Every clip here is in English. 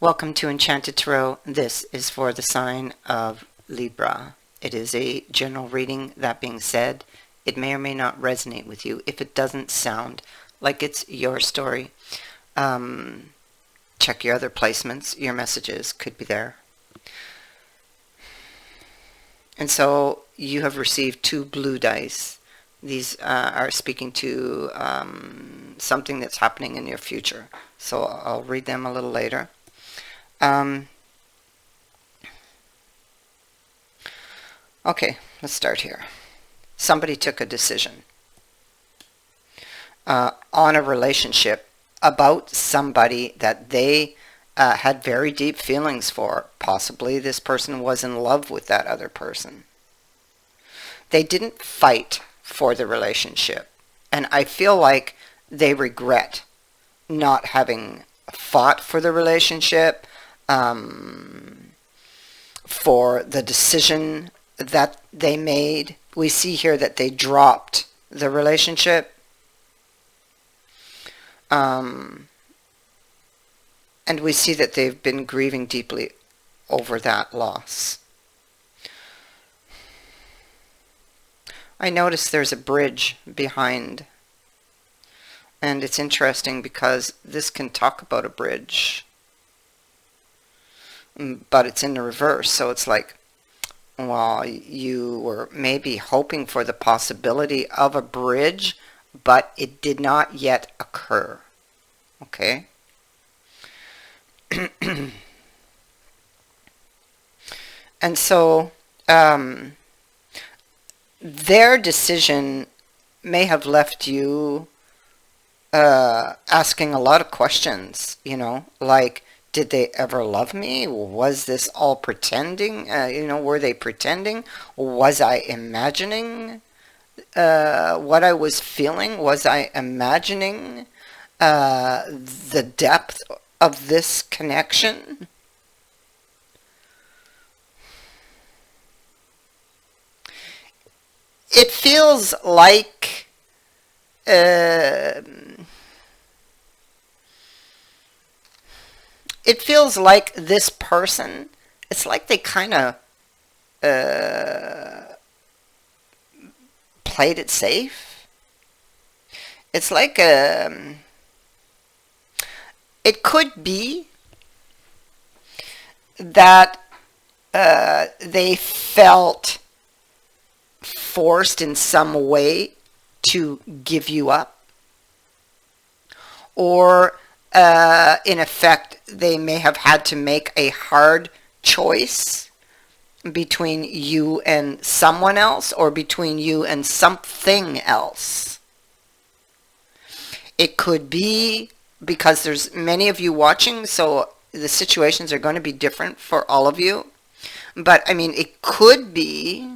Welcome to Enchanted Tarot. This is for the sign of Libra. It is a general reading. That being said, it may or may not resonate with you. If it doesn't sound like it's your story, check your other placements. Your messages could be there. And so you have received 2 blue dice. These are speaking to something that's happening in your future. So I'll read them a little later. Okay, let's start here. Somebody took a decision on a relationship about somebody that they had very deep feelings for. Possibly this person was in love with that other person. They didn't fight for the relationship, and I feel like they regret not having fought for the relationship, for the decision that they made. We see here that they dropped the relationship. And we see that they've been grieving deeply over that loss. I notice there's a bridge behind. And it's interesting because this can talk about a bridge, but it's in the reverse. So it's like, well, you were maybe hoping for the possibility of a bridge, but it did not yet occur. Okay? And so their decision may have left you asking a lot of questions, like, did they ever love me? Was this all pretending? Were they pretending? Was I imagining what I was feeling? Was I imagining the depth of this connection? It feels like this person, it's like they kind of played it safe. It's like it could be that they felt forced in some way to give you up, or in effect they may have had to make a hard choice between you and someone else, or between you and something else. It could be because there's many of you watching, so the situations are going to be different for all of you. But I mean, it could be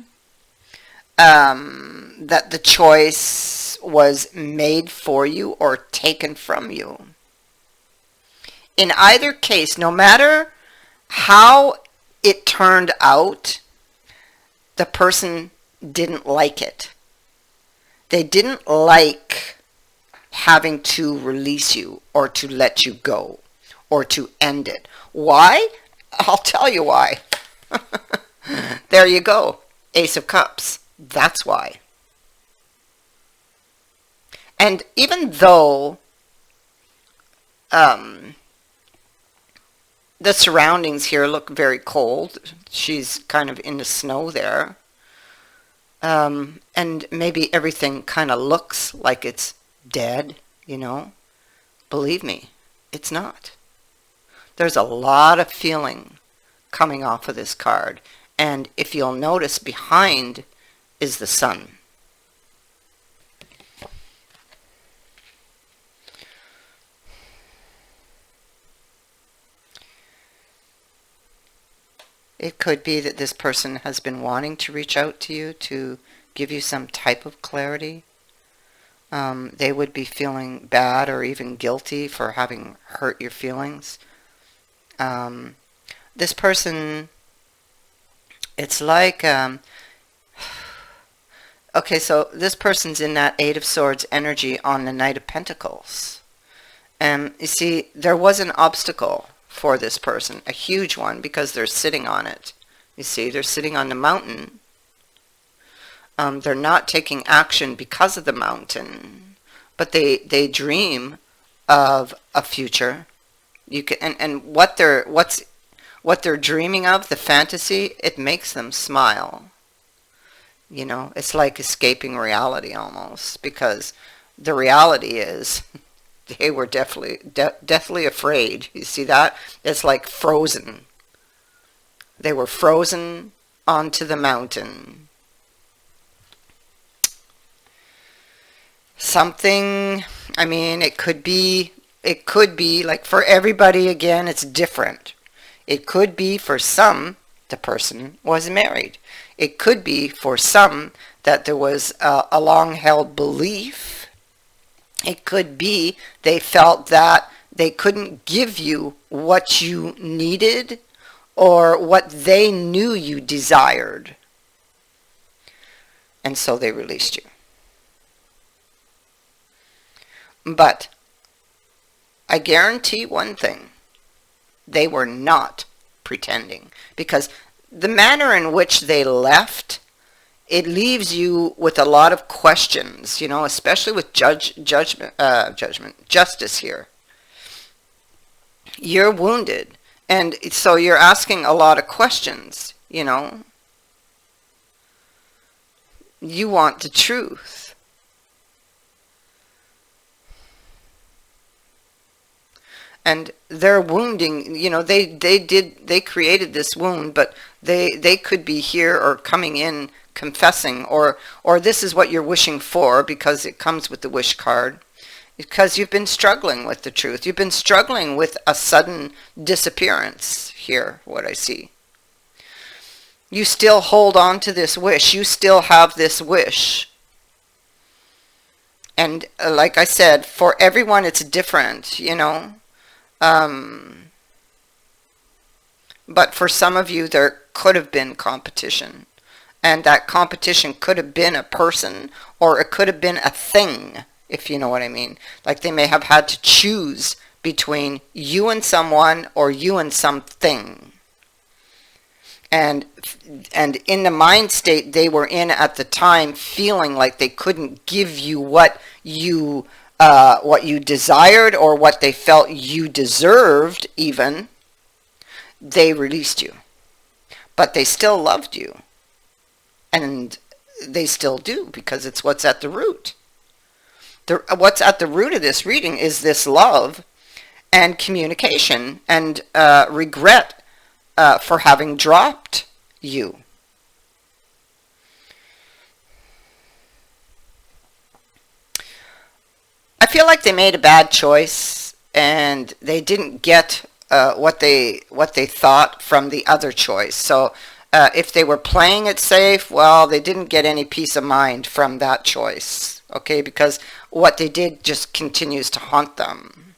that the choice was made for you or taken from you. In either case, no matter how it turned out, the person didn't like it. They didn't like having to release you, or to let you go, or to end it. Why? I'll tell you why. There you go. Ace of Cups. That's why. And even though the surroundings here look very cold, she's kind of in the snow there, and maybe everything kind of looks like it's dead, believe me, it's not. There's a lot of feeling coming off of this card, and if you'll notice, behind is the sun. It could be that this person has been wanting to reach out to you to give you some type of clarity. They would be feeling bad or even guilty for having hurt your feelings. This person, it's like, okay, so this person's in that 8 of Swords energy on the Knight of Pentacles. And you see, there was an obstacle for this person, a huge one, because they're sitting on it. You see, they're sitting on the mountain. They're not taking action because of the mountain, but they dream of a future. You can, and what they're dreaming of, the fantasy, it makes them smile. You know, it's like escaping reality almost, because the reality is they were deathly afraid. You see that? It's like frozen. They were frozen onto the mountain. Something, I mean, it could be like, for everybody, again, it's different. It could be for some, the person was married. It could be for some that there was a long-held belief. It could be they felt that they couldn't give you what you needed or what they knew you desired. And so they released you. But I guarantee one thing. They were not pretending, because the manner in which they left, it leaves you with a lot of questions, you know, especially with justice here. You're wounded, and so you're asking a lot of questions, you know. You want the truth. And their wounding, you know, they created this wound, but they could be here or coming in confessing, or this is what you're wishing for, because it comes with the wish card, because you've been struggling with the truth. You've been struggling with a sudden disappearance here, what I see. You still hold on to this wish. You still have this wish. And like I said, for everyone it's different, you know. But for some of you, there could have been competition. And that competition could have been a person, or it could have been a thing, if you know what I mean. Like they may have had to choose between you and someone or you and something. And in the mind state they were in at the time, feeling like they couldn't give you what you desired or what they felt you deserved even, they released you. But they still loved you. And they still do, because it's what's at the root. What's at the root of this reading is this love and communication and regret for having dropped you. I feel like they made a bad choice, and they didn't get what they thought from the other choice. So if they were playing it safe, well, they didn't get any peace of mind from that choice. Okay, because what they did just continues to haunt them.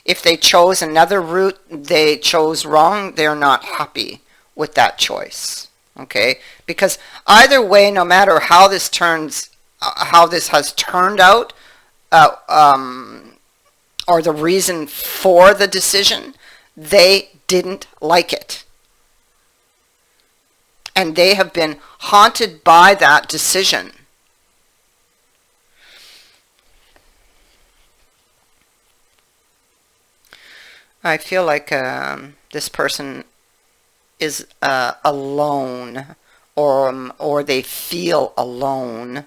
If they chose another route, they chose wrong. They're not happy with that choice. Okay, because either way, no matter how this has turned out, or the reason for the decision, they didn't like it. And they have been haunted by that decision. I feel like this person is alone, or they feel alone.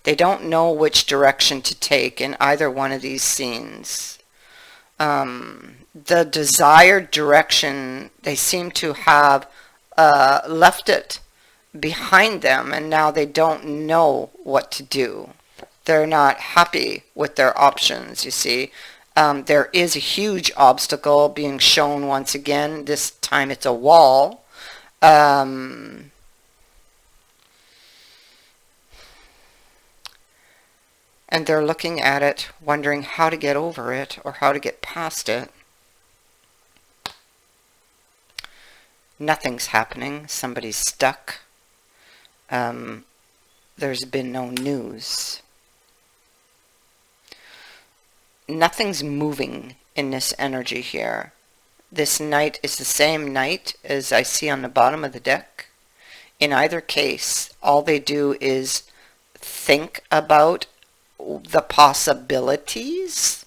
They don't know which direction to take in either one of these scenes. The desired direction, they seem to have left it behind them, and now they don't know what to do. They're not happy with their options, you see. There is a huge obstacle being shown once again. This time it's a wall. And they're looking at it, wondering how to get over it or how to get past it. Nothing's happening. Somebody's stuck. There's been no news. Nothing's moving in this energy here. this knight is the same knight as I see on the bottom of the deck. In either case, all they do is think about the possibilities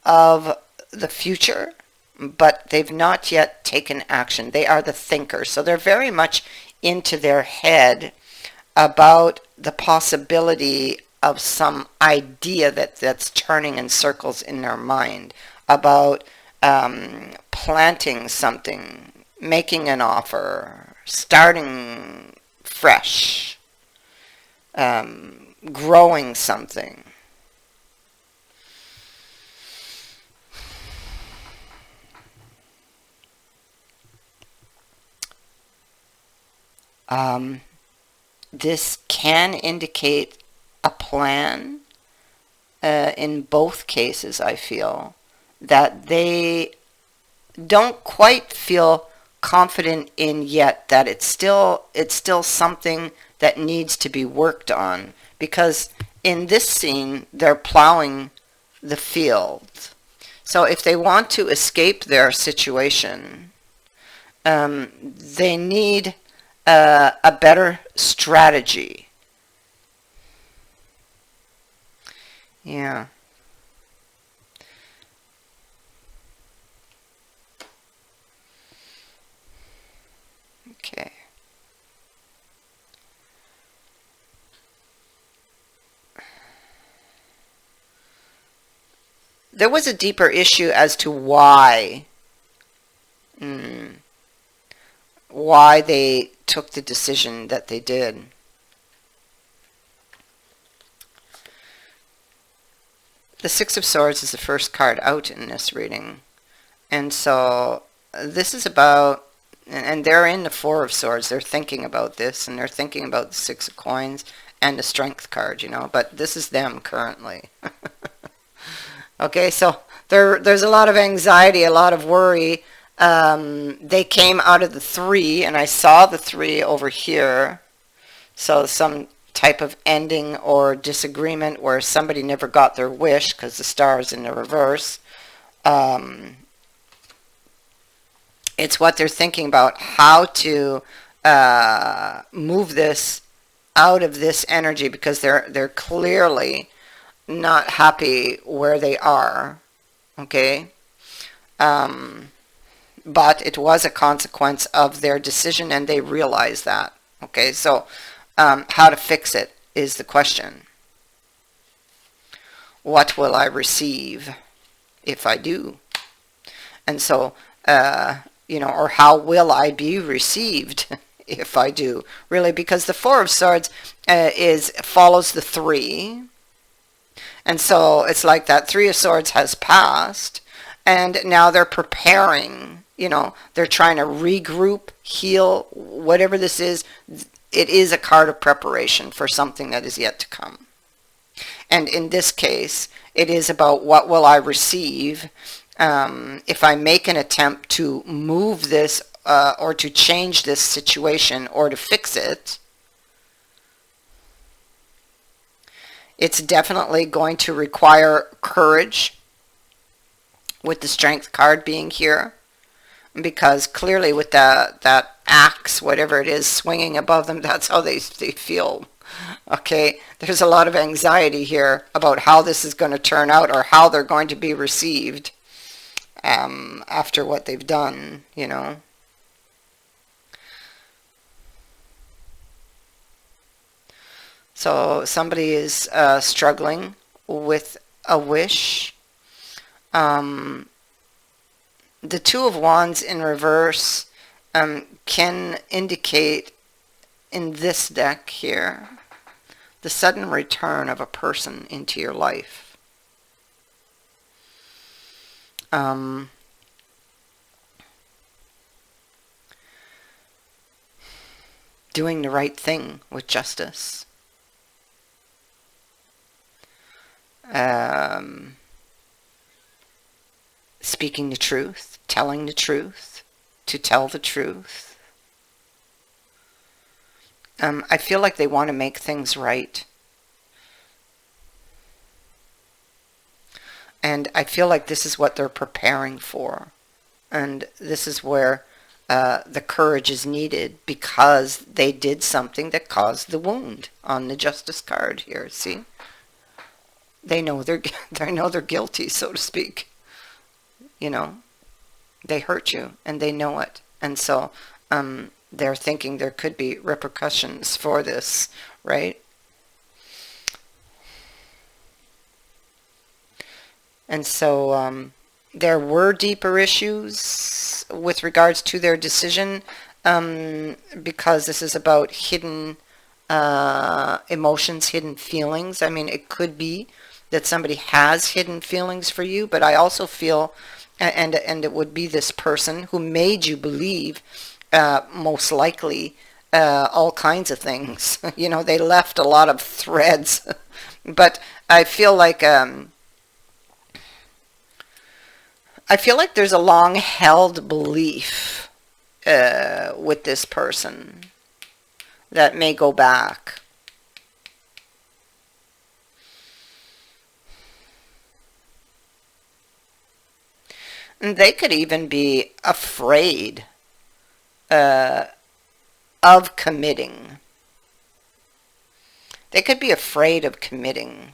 of the future, but they've not yet taken action. They are the thinker, so they're very much into their head about the possibility of some idea that's turning in circles in their mind, about planting something, making an offer, starting fresh, growing something. This can indicate a plan in both cases, I feel, that they don't quite feel confident in yet, that it's still something that needs to be worked on, because in this scene they're plowing the field. So if they want to escape their situation, they need a better strategy. Yeah. Okay. There was a deeper issue as to why they took the decision that they did. The Six of Swords is the first card out in this reading. And so this is about, and they're in the Four of Swords. They're thinking about this, and they're thinking about the Six of Coins and the Strength card, you know. But this is them currently. Okay, so there's a lot of anxiety, a lot of worry. They came out of the Three, and I saw the Three over here. So some type of ending or disagreement where somebody never got their wish because the star is in the reverse. It's what they're thinking about, how to move this out of this energy, because they're clearly not happy where they are. Okay. But it was a consequence of their decision, and they realize that. Okay, so how to fix it is the question. What will I receive if I do? And so, or how will I be received if I do? Really, because the Four of Swords follows the Three. And so it's like that Three of Swords has passed, and now they're preparing. They're trying to regroup, heal, whatever this is. It is a card of preparation for something that is yet to come. And in this case, it is about what will I receive if I make an attempt to move this or to change this situation or to fix it. It's definitely going to require courage, with the Strength card being here. Because clearly with that axe, whatever it is, swinging above them, that's how they feel. Okay, there's a lot of anxiety here about how this is going to turn out, or how they're going to be received after what they've done, So somebody is struggling with a wish. The Two of Wands in reverse can indicate, in this deck here, the sudden return of a person into your life. Doing the right thing with justice. Speaking the truth, telling the truth, to tell the truth. I feel like they want to make things right. And I feel like this is what they're preparing for. And this is where the courage is needed, because they did something that caused the wound on the Justice card here. See, they know they're guilty, so to speak. You know, they hurt you and they know it, and so they're thinking there could be repercussions for this, right? And so there were deeper issues with regards to their decision, because this is about hidden emotions, hidden feelings. I mean, it could be that somebody has hidden feelings for you, but I also feel, and it would be this person who made you believe, most likely, all kinds of things. You know, they left a lot of threads. But I feel like there's a long-held belief with this person that may go back. And they could even be afraid of committing. They could be afraid of committing.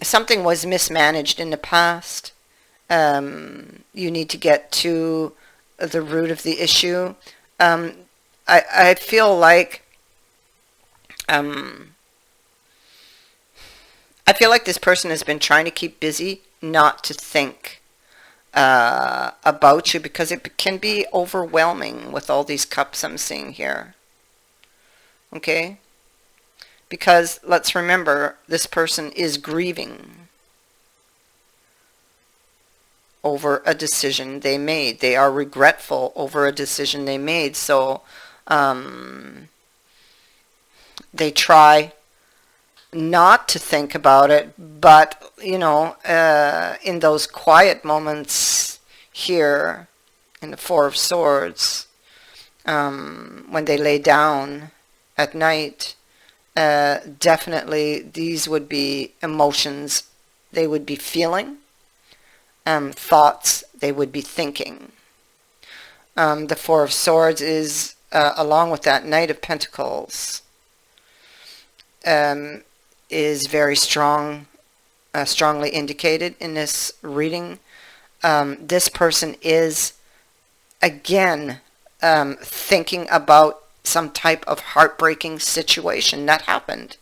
Something was mismanaged in the past. You need to get to the root of the issue. I feel like this person has been trying to keep busy, not to think about you, because it can be overwhelming with all these cups I'm seeing here. Okay? Because let's remember, this person is grieving over a decision they made. They are regretful over a decision they made. So they try not to think about it, but, you know, in those quiet moments here in the Four of Swords, when they lay down at night, definitely these would be emotions they would be feeling, thoughts they would be thinking. The Four of Swords is, along with that Knight of Pentacles, is very strong, strongly indicated in this reading. This person is, again, thinking about some type of heartbreaking situation that happened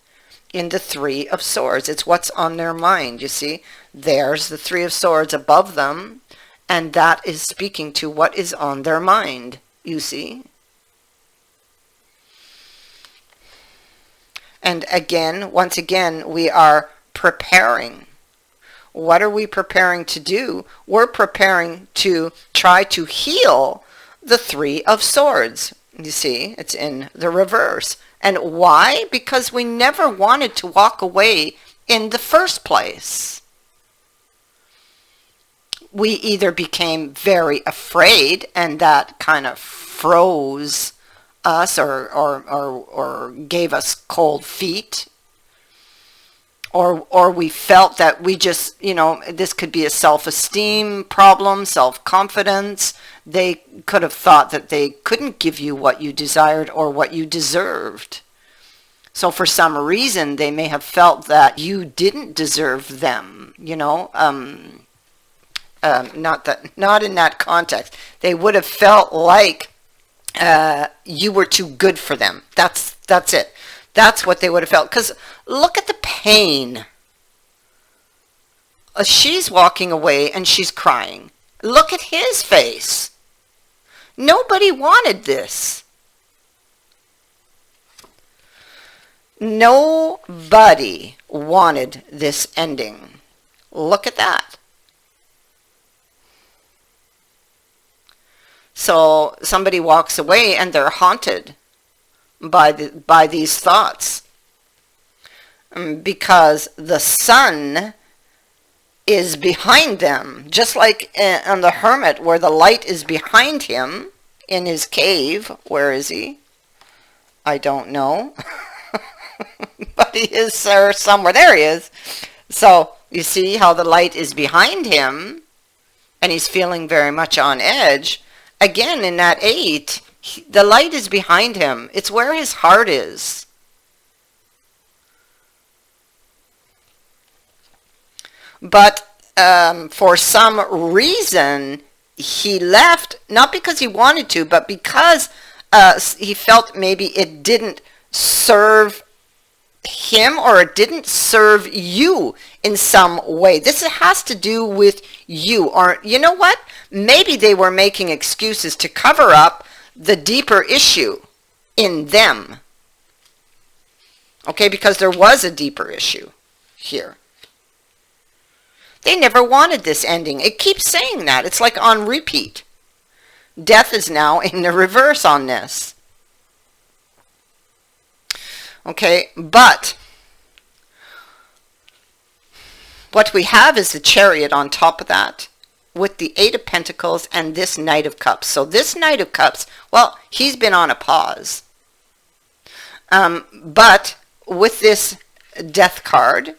in the Three of Swords. It's what's on their mind, you see. There's the Three of Swords above them, and that is speaking to what is on their mind, you see. And again, once again, we are preparing. What are we preparing to do? We're preparing to try to heal the Three of Swords. You see, it's in the reverse. And why? Because we never wanted to walk away in the first place. We either became very afraid, and that kind of froze us or gave us cold feet, or we felt that we just, you know, this could be a self-esteem problem, self-confidence. They could have thought that they couldn't give you what you desired or what you deserved. So for some reason, they may have felt that you didn't deserve them, you know. Not in that context. They would have felt like you were too good for them. That's it. That's what they would have felt. Because look at the pain. She's walking away and she's crying. Look at his face. Nobody wanted this. Nobody wanted this ending. Look at that. So somebody walks away and they're haunted by these thoughts, because the sun is behind them, just like on the Hermit, where the light is behind him in his cave. Where is he? I don't know. But he is there somewhere. There he is. So you see how the light is behind him, and he's feeling very much on edge. Again, in that 8, the light is behind him. It's where his heart is. But for some reason, he left, not because he wanted to, but because he felt maybe it didn't serve him, or it didn't serve you in some way. This has to do with you. Or you know what? Maybe they were making excuses to cover up the deeper issue in them. Okay, because there was a deeper issue here. They never wanted this ending. It keeps saying that. It's like on repeat. Death is now in the reverse on this. Okay, but what we have is the Chariot on top of that, with the 8 of Pentacles and this Knight of Cups. So this Knight of Cups, well, he's been on a pause. But with this Death card,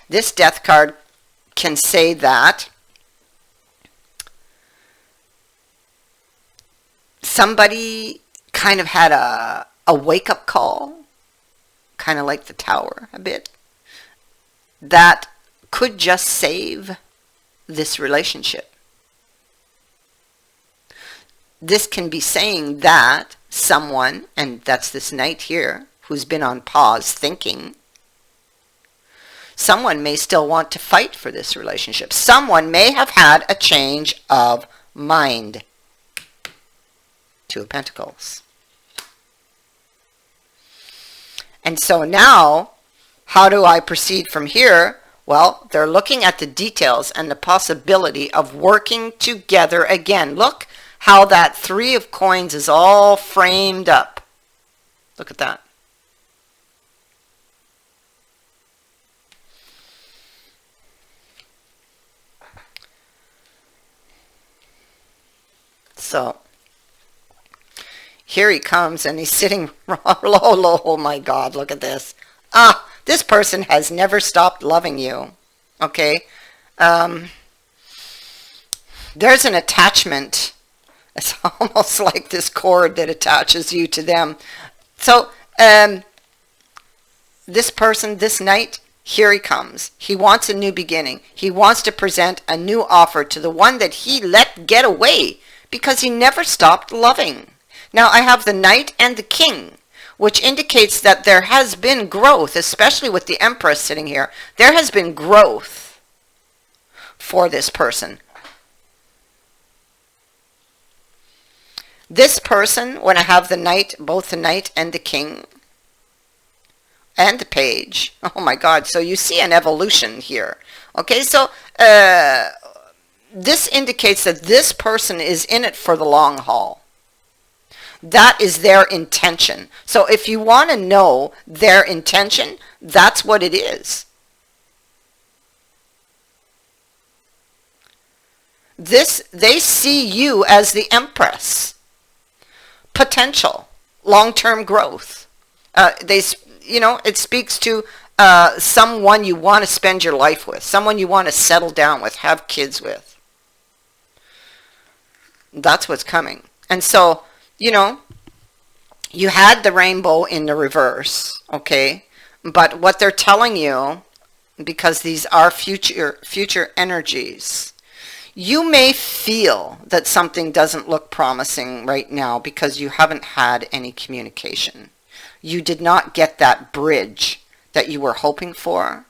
this Death card can say that somebody kind of had a wake-up call, kind of like the Tower a bit, that could just save this relationship. This can be saying that someone, and that's this Knight here, who's been on pause thinking, someone may still want to fight for this relationship. Someone may have had a change of mind. 2 of Pentacles. And so now, how do I proceed from here? Well, they're looking at the details and the possibility of working together again. Look how that 3 of Coins is all framed up. Look at that. So here he comes, and he's sitting low. Oh my God, look at this. This person has never stopped loving you. Okay? There's an attachment. It's almost like this cord that attaches you to them. So this person, this Knight, here he comes. He wants a new beginning. He wants to present a new offer to the one that he let get away, because he never stopped loving. Now I have the Knight and the King, which indicates that there has been growth, especially with the Empress sitting here. There has been growth for this person. This person, when I have the Knight, both the Knight and the King, and the Page, oh my God, so you see an evolution here. Okay, so this indicates that this person is in it for the long haul. That is their intention. So if you want to know their intention, that's what it is. They see you as the Empress. Potential, long-term growth. It speaks to someone you want to spend your life with, someone you want to settle down with, have kids with. That's what's coming. And so, you had the rainbow in the reverse, okay? But what they're telling you, because these are future energies, you may feel that something doesn't look promising right now because you haven't had any communication. You did not get that bridge that you were hoping for.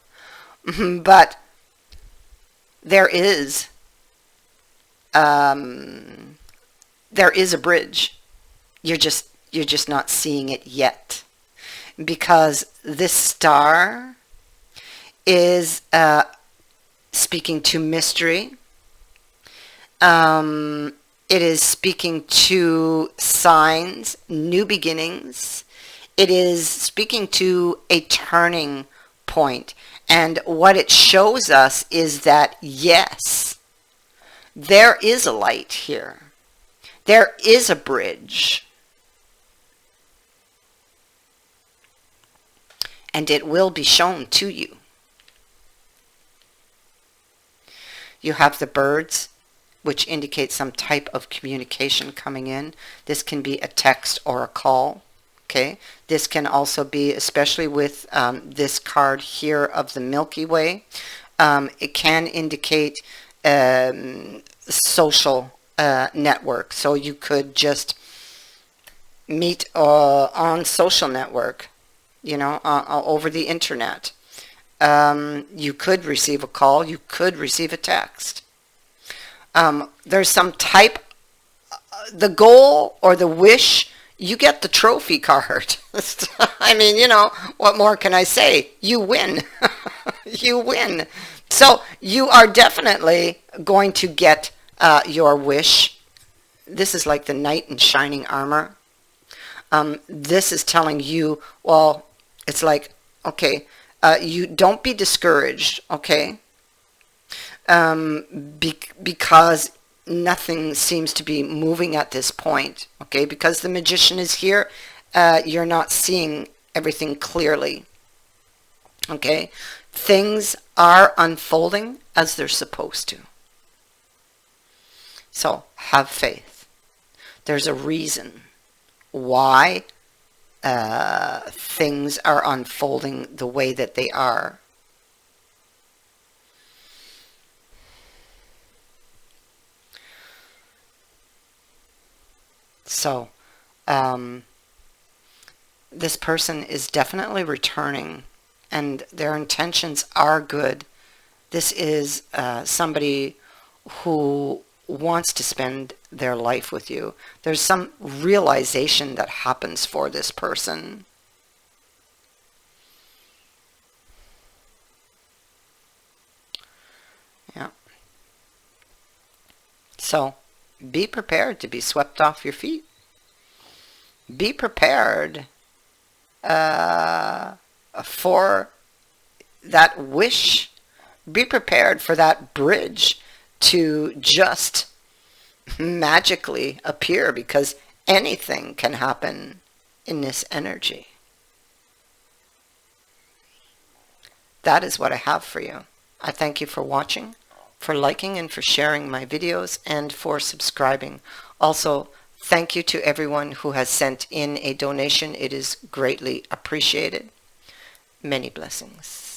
But there is a bridge. You're just not seeing it yet, because this star is speaking to mystery. It is speaking to signs, new beginnings. It is speaking to a turning point. And what it shows us is that, yes, there is a light here. There is a bridge. and it will be shown to you. You have the birds, which indicate some type of communication coming in. This can be a text or a call. Okay, this can also be, especially with this card here of the Milky Way, it can indicate social network. So you could just meet on social network, you know, over the internet. You could receive a call. You could receive a text. There's some type, the goal or the wish, you get the trophy card. I mean, you know, what more can I say? You win. You win. So you are definitely going to get your wish. This is like the knight in shining armor. This is telling you, well, it's like, okay, you don't be discouraged, okay? Because nothing seems to be moving at this point, okay? Because the magician is here, you're not seeing everything clearly, okay? Things are unfolding as they're supposed to. So have faith. There's a reason why things are unfolding the way that they are. So, this person is definitely returning, and their intentions are good. This is somebody who wants to spend their life with you. There's some realization that happens for this person. Yeah. So, be prepared to be swept off your feet. Be prepared for that wish. Be prepared for that bridge to just magically appear, because anything can happen in this energy. That is what I have for you. I thank you for watching, for liking and for sharing my videos, and for subscribing. Also, thank you to everyone who has sent in a donation. It is greatly appreciated. Many blessings.